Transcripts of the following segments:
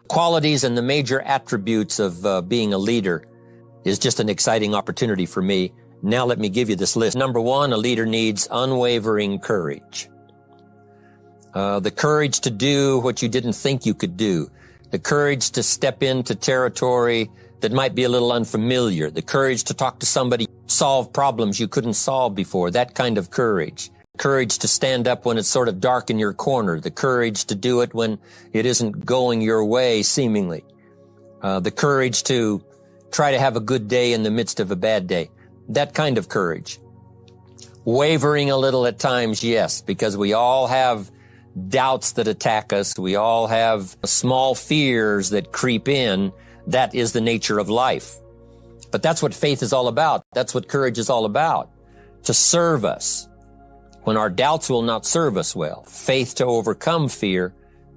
Qualities and the major attributes of being a leader is just an exciting opportunity for me. Now let me give you this list. Number one, a leader needs unwavering courage. The courage to do what you didn't think you could do. The courage to step into territory that might be a little unfamiliar. The courage to talk to somebody, solve problems you couldn't solve before. That kind of courage. Courage to stand up when it's sort of dark in your corner. The courage to do it when it isn't going your way, seemingly. The courage to try to have a good day in the midst of a bad day. That kind of courage. Wavering a little at times, yes, because we all have doubts that attack us. We all have small fears that creep in. That is the nature of life. But that's what faith is all about. That's what courage is all about. To serve us when our doubts will not serve us well. Faith to overcome fear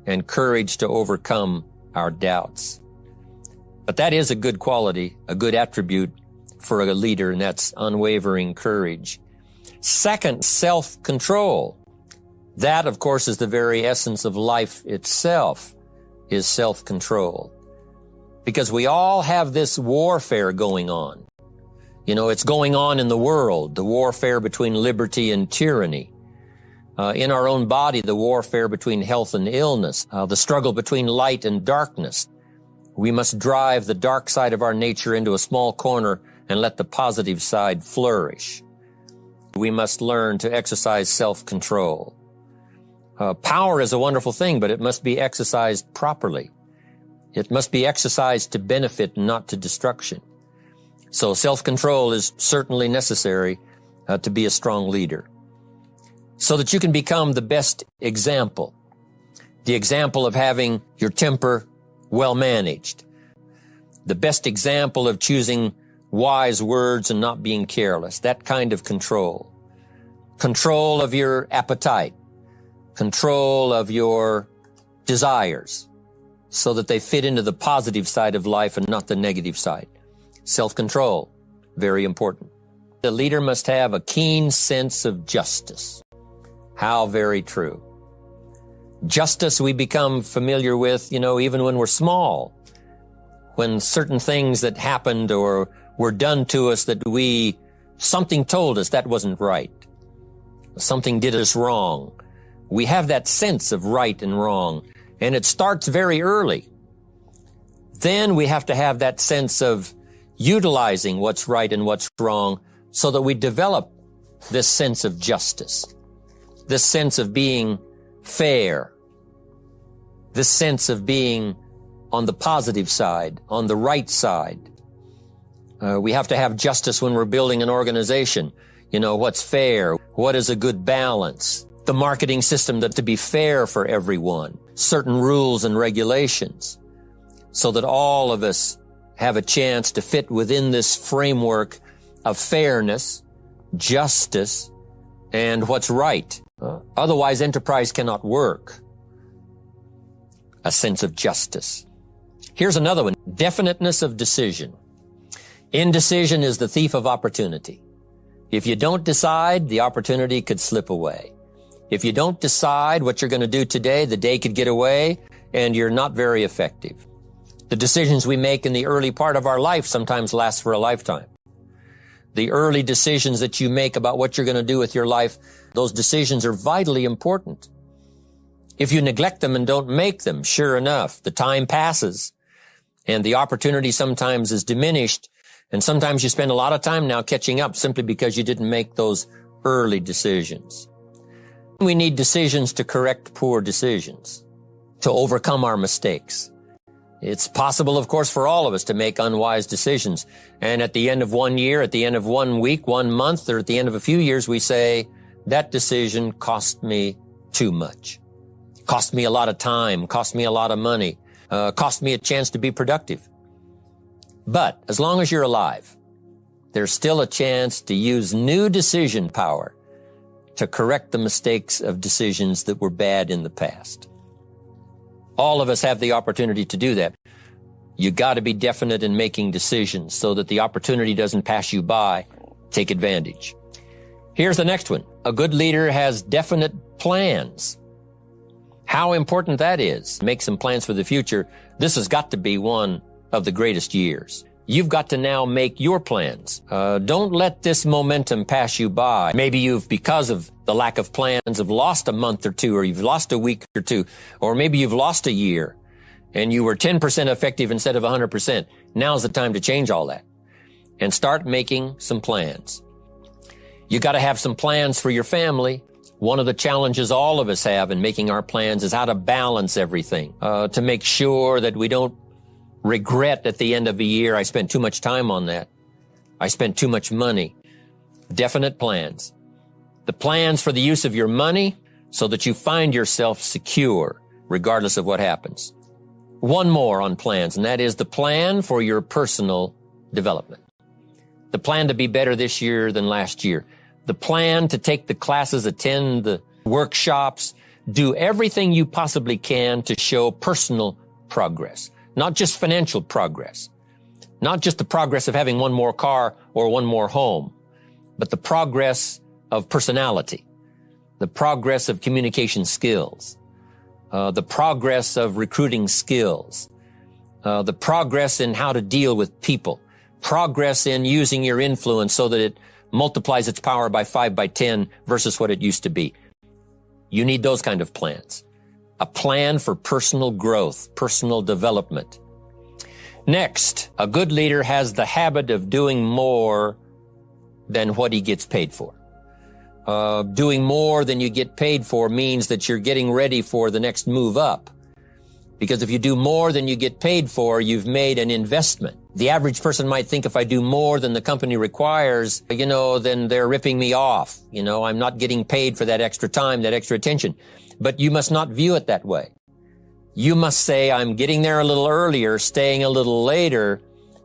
and courage to overcome our doubts. But that is a good quality, a good attribute for a leader, and that's unwavering courage. Second, self-control. That, of course, is the very essence of life itself, is self-control. Because we all have this warfare going on. You know, it's going on in the world, the warfare between liberty and tyranny. In our own body, the warfare between health and illness, the struggle between light and darkness. We must drive the dark side of our nature into a small corner and let the positive side flourish. We must learn to exercise self-control. Power is a wonderful thing, but it must be exercised properly. It must be exercised to benefit, not to destruction. So self-control is certainly necessary to be a strong leader, so that you can become the best example, the example of having your temper well managed, the best example of choosing wise words and not being careless, that kind of control. Control of your appetite, control of your desires, so that they fit into the positive side of life and not the negative side. Self-control, very important. The leader must have a keen sense of justice. How very true. Justice we become familiar with, even when we're small, when certain things that happened or were done to us that something told us that wasn't right. Something did us wrong. We have that sense of right and wrong, and it starts very early. Then we have to have that sense of utilizing what's right and what's wrong so that we develop this sense of justice, this sense of being fair, this sense of being on the positive side, on the right side. We have to have justice when we're building an organization. What's fair? What is a good balance? The marketing system to be fair for everyone. Certain rules and regulations so that all of us have a chance to fit within this framework of fairness, justice, and what's right. Otherwise, enterprise cannot work. A sense of justice. Here's another one. Definiteness of decision. Indecision is the thief of opportunity. If you don't decide, the opportunity could slip away. If you don't decide what you're going to do today, the day could get away and you're not very effective. The decisions we make in the early part of our life sometimes last for a lifetime. The early decisions that you make about what you're going to do with your life, those decisions are vitally important. If you neglect them and don't make them, sure enough, the time passes and the opportunity sometimes is diminished. And sometimes you spend a lot of time now catching up simply because you didn't make those early decisions. We need decisions to correct poor decisions, to overcome our mistakes. It's possible, of course, for all of us to make unwise decisions. And at the end of 1 year, at the end of 1 week, 1 month, or at the end of a few years, we say, that decision cost me too much. Cost me a lot of time, cost me a lot of money, cost me a chance to be productive. But as long as you're alive, there's still a chance to use new decision power to correct the mistakes of decisions that were bad in the past. All of us have the opportunity to do that. You got to be definite in making decisions so that the opportunity doesn't pass you by. Take advantage. Here's the next one. A good leader has definite plans. How important that is. Make some plans for the future. This has got to be one of the greatest years. You've got to now make your plans. Don't let this momentum pass you by. Maybe you've, because of the lack of plans, have lost a month or two, or you've lost a week or two, or maybe you've lost a year and you were 10% effective instead of 100%. Now's the time to change all that and start making some plans. You got to have some plans for your family. One of the challenges all of us have in making our plans is how to balance everything, to make sure that we don't regret at the end of a year, I spent too much time on that. I spent too much money. Definite plans. The plans for the use of your money so that you find yourself secure regardless of what happens. One more on plans, and that is the plan for your personal development. The plan to be better this year than last year. The plan to take the classes, attend the workshops, do everything you possibly can to show personal progress. Not just financial progress, not just the progress of having one more car or one more home, but the progress of personality, the progress of communication skills, the progress of recruiting skills, the progress in how to deal with people, progress in using your influence so that it multiplies its power by 5 by 10 versus what it used to be. You need those kind of plans. A plan for personal growth, personal development. Next, a good leader has the habit of doing more than what he gets paid for. Doing more than you get paid for means that you're getting ready for the next move up. Because if you do more than you get paid for, you've made an investment. The average person might think if I do more than the company requires, then they're ripping me off. I'm not getting paid for that extra time, that extra attention. But you must not view it that way. You must say, I'm getting there a little earlier, staying a little later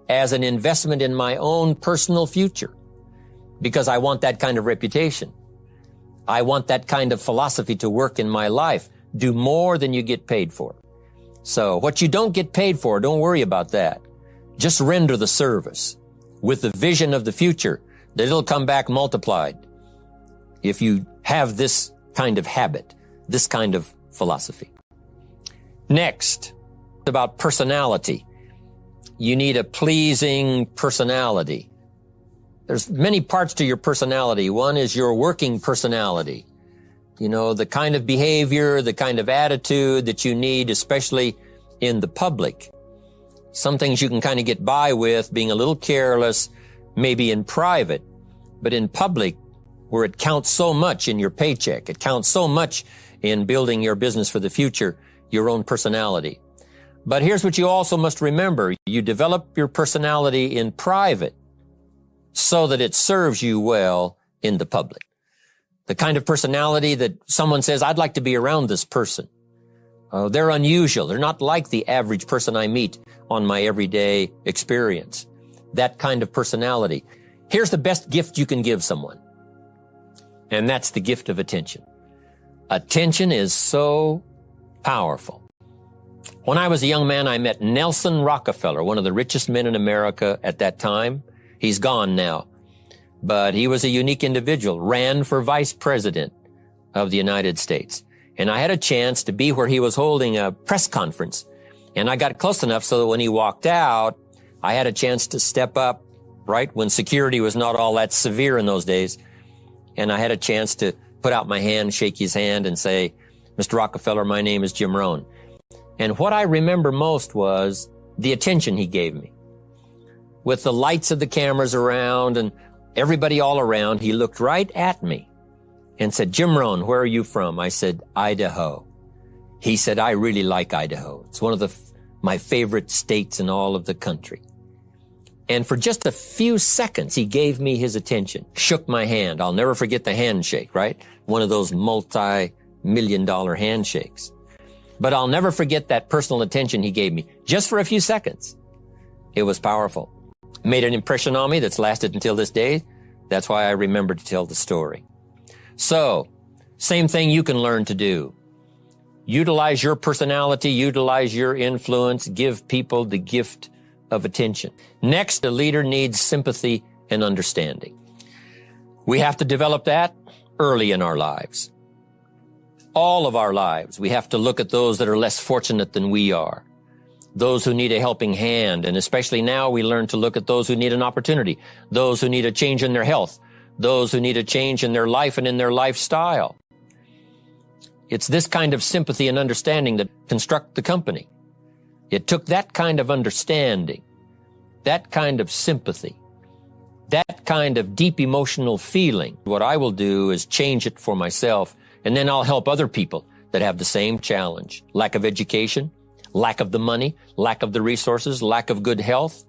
as an investment in my own personal future because I want that kind of reputation. I want that kind of philosophy to work in my life. Do more than you get paid for. So what you don't get paid for, don't worry about that. Just render the service with the vision of the future that it'll come back multiplied if you have this kind of habit, this kind of philosophy. Next, about personality. You need a pleasing personality. There's many parts to your personality. One is your working personality. The kind of behavior, the kind of attitude that you need, especially in the public. Some things you can kind of get by with being a little careless, maybe in private, but in public, where it counts so much in your paycheck, it counts so much in building your business for the future, your own personality. But here's what you also must remember. You develop your personality in private so that it serves you well in the public. The kind of personality that someone says, I'd like to be around this person. They're unusual. They're not like the average person I meet on my everyday experience. That kind of personality. Here's the best gift you can give someone. And that's the gift of attention. Attention is so powerful. When I was a young man, I met Nelson Rockefeller, one of the richest men in America at that time. He's gone now. But he was a unique individual, ran for vice president of the United States. And I had a chance to be where he was holding a press conference. And I got close enough so that when he walked out, I had a chance to step up, right, when security was not all that severe in those days. And I had a chance to put out my hand, shake his hand, and say, Mr. Rockefeller, my name is Jim Rohn. And what I remember most was the attention he gave me. With the lights of the cameras around and everybody all around, he looked right at me and said, Jim Rohn, where are you from? I said, Idaho. He said, I really like Idaho. It's one of my favorite states in all of the country. And for just a few seconds, he gave me his attention, shook my hand. I'll never forget the handshake, right? One of those multi-million-dollar handshakes. But I'll never forget that personal attention he gave me, just for a few seconds. It was powerful. Made an impression on me that's lasted until this day. That's why I remember to tell the story. So, same thing you can learn to do. Utilize your personality, utilize your influence, give people the gift of attention. Next, a leader needs sympathy and understanding. We have to develop that early in our lives. all of our lives, we have to look at those that are less fortunate than we are, those who need a helping hand, and especially now we learn to look at those who need an opportunity, those who need a change in their health, those who need a change in their life and in their lifestyle. It's this kind of sympathy and understanding that construct the company. It took that kind of understanding, that kind of sympathy, that kind of deep emotional feeling. What I will do is change it for myself, and then I'll help other people that have the same challenge. Lack of education, lack of the money, lack of the resources, lack of good health,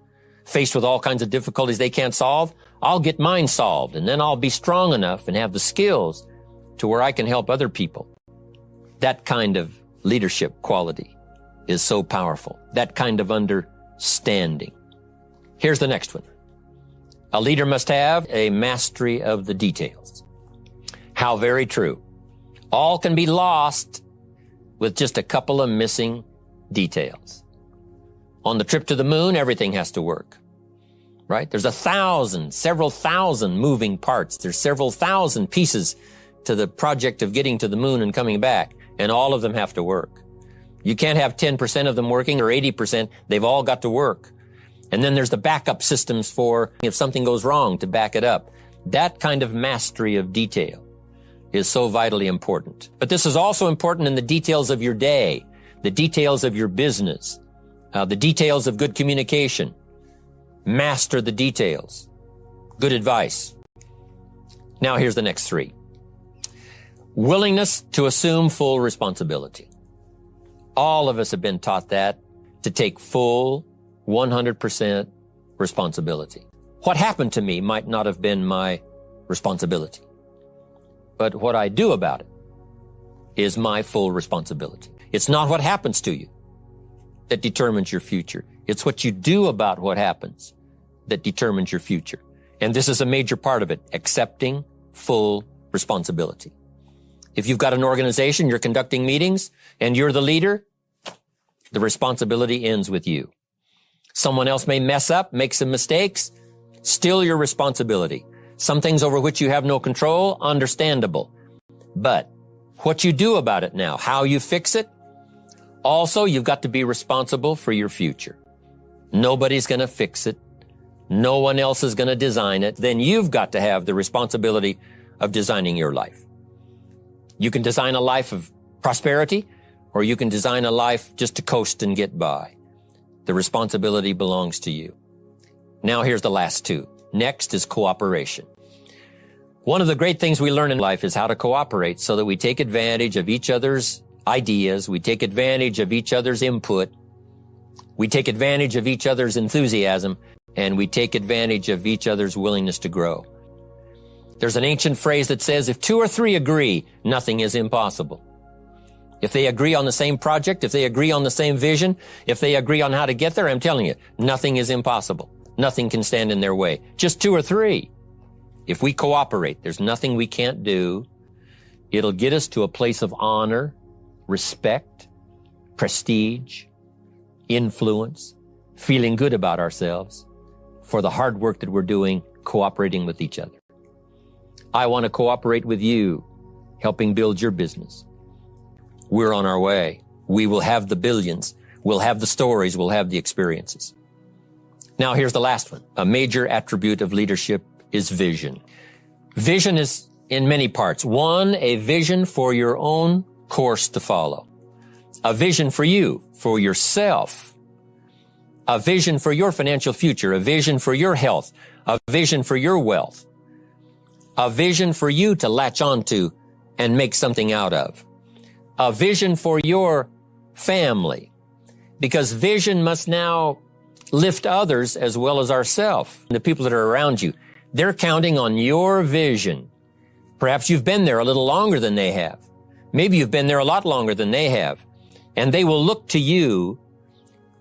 faced with all kinds of difficulties they can't solve. I'll get mine solved, and then I'll be strong enough and have the skills to where I can help other people. That kind of leadership quality is so powerful. That kind of understanding. Here's the next one. A leader must have a mastery of the details. How very true. All can be lost with just a couple of missing details. On the trip to the moon, everything has to work, right? There's several thousand moving parts. There's several thousand pieces to the project of getting to the moon and coming back, and all of them have to work. You can't have 10% of them working or 80%. They've all got to work. And then there's the backup systems for if something goes wrong to back it up. That kind of mastery of detail is so vitally important. But this is also important in the details of your day, the details of your business, the details of good communication. Master the details. Good advice. Now here's the next three. Willingness to assume full responsibility. All of us have been taught that, to take full 100% responsibility. What happened to me might not have been my responsibility, but what I do about it is my full responsibility. It's not what happens to you that determines your future. It's what you do about what happens that determines your future. And this is a major part of it, accepting full responsibility. If you've got an organization, you're conducting meetings, and you're the leader, the responsibility ends with you. Someone else may mess up, make some mistakes, still your responsibility. Some things over which you have no control, understandable. But what you do about it now, how you fix it, also you've got to be responsible for your future. Nobody's going to fix it. No one else is going to design it. Then you've got to have the responsibility of designing your life. You can design a life of prosperity, or you can design a life just to coast and get by. The responsibility belongs to you. Now here's the last two. Next is cooperation. One of the great things we learn in life is how to cooperate so that we take advantage of each other's ideas, we take advantage of each other's input, we take advantage of each other's enthusiasm, and we take advantage of each other's willingness to grow. There's an ancient phrase that says, if two or three agree, nothing is impossible. If they agree on the same project, if they agree on the same vision, if they agree on how to get there, I'm telling you, nothing is impossible. Nothing can stand in their way. Just two or three. If we cooperate, there's nothing we can't do. It'll get us to a place of honor, respect, prestige, influence, feeling good about ourselves for the hard work that we're doing, cooperating with each other. I want to cooperate with you, helping build your business. We're on our way. We will have the billions. We'll have the stories. We'll have the experiences. Now here's the last one. A major attribute of leadership is vision. Vision is in many parts. One, a vision for your own course to follow. A vision for you, for yourself. A vision for your financial future. A vision for your health. A vision for your wealth. A vision for you to latch onto and make something out of. A vision for your family, because vision must now lift others as well as ourselves. The people that are around you, they're counting on your vision. Perhaps you've been there a little longer than they have. Maybe you've been there a lot longer than they have. And they will look to you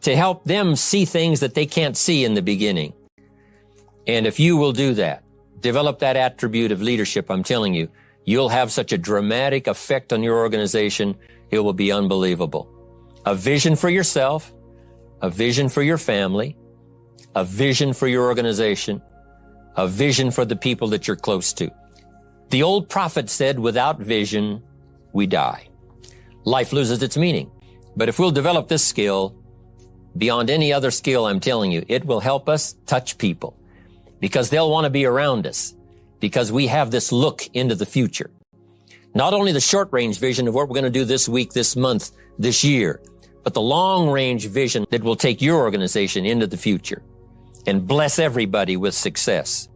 to help them see things that they can't see in the beginning. And if you will do that, develop that attribute of leadership, I'm telling you, you'll have such a dramatic effect on your organization, it will be unbelievable. A vision for yourself, a vision for your family, a vision for your organization, a vision for the people that you're close to. The old prophet said, without vision, we die. life loses its meaning. But if we'll develop this skill, beyond any other skill, I'm telling you, it will help us touch people because they'll want to be around us because we have this look into the future. Not only the short-range vision of what we're going to do this week, this month, this year, but the long-range vision that will take your organization into the future and bless everybody with success.